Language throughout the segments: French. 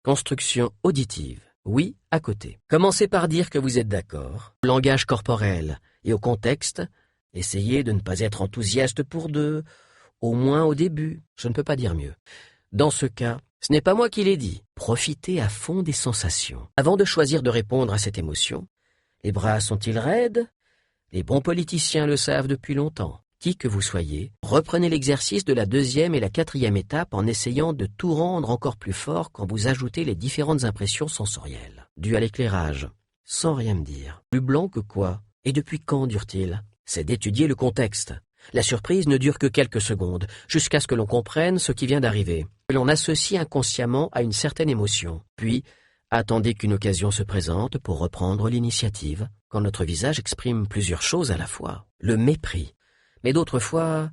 Construction auditive. Oui, à côté. Commencez par dire que vous êtes d'accord. Au langage corporel et au contexte, essayez de ne pas être enthousiaste pour deux, au moins au début. Je ne peux pas dire mieux. Dans ce cas, ce n'est pas moi qui l'ai dit. Profitez à fond des sensations. Avant de choisir de répondre à cette émotion, les bras sont-ils raides? Les bons politiciens le savent depuis longtemps. Qui que vous soyez, reprenez l'exercice de la 2e et la 4e étape en essayant de tout rendre encore plus fort quand vous ajoutez les différentes impressions sensorielles, dues à l'éclairage, sans rien me dire. Plus blanc que quoi? Et depuis quand dure-t-il? C'est d'étudier le contexte. La surprise ne dure que quelques secondes, jusqu'à ce que l'on comprenne ce qui vient d'arriver, que l'on associe inconsciemment à une certaine émotion. Puis, attendez qu'une occasion se présente pour reprendre l'initiative, quand notre visage exprime plusieurs choses à la fois. Le mépris. Mais d'autres fois,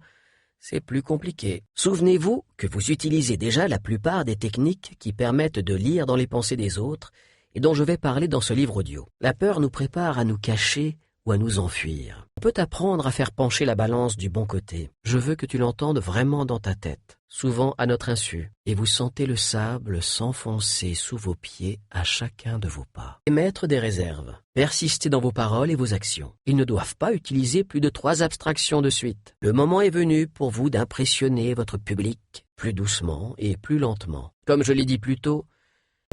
c'est plus compliqué. Souvenez-vous que vous utilisez déjà la plupart des techniques qui permettent de lire dans les pensées des autres et dont je vais parler dans ce livre audio. La peur nous prépare à nous cacher ou à nous enfuir. On peut apprendre à faire pencher la balance du bon côté. Je veux que tu l'entendes vraiment dans ta tête, souvent à notre insu, et vous sentez le sable s'enfoncer sous vos pieds à chacun de vos pas. Émettre des réserves. Persistez dans vos paroles et vos actions. Ils ne doivent pas utiliser plus de 3 abstractions de suite. Le moment est venu pour vous d'impressionner votre public plus doucement et plus lentement. Comme je l'ai dit plus tôt,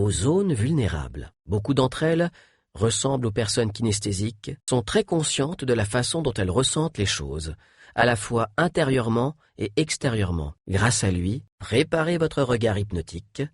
aux zones vulnérables. Beaucoup d'entre elles ressemblent aux personnes kinesthésiques, sont très conscientes de la façon dont elles ressentent les choses, à la fois intérieurement et extérieurement. Grâce à lui, préparez votre regard hypnotique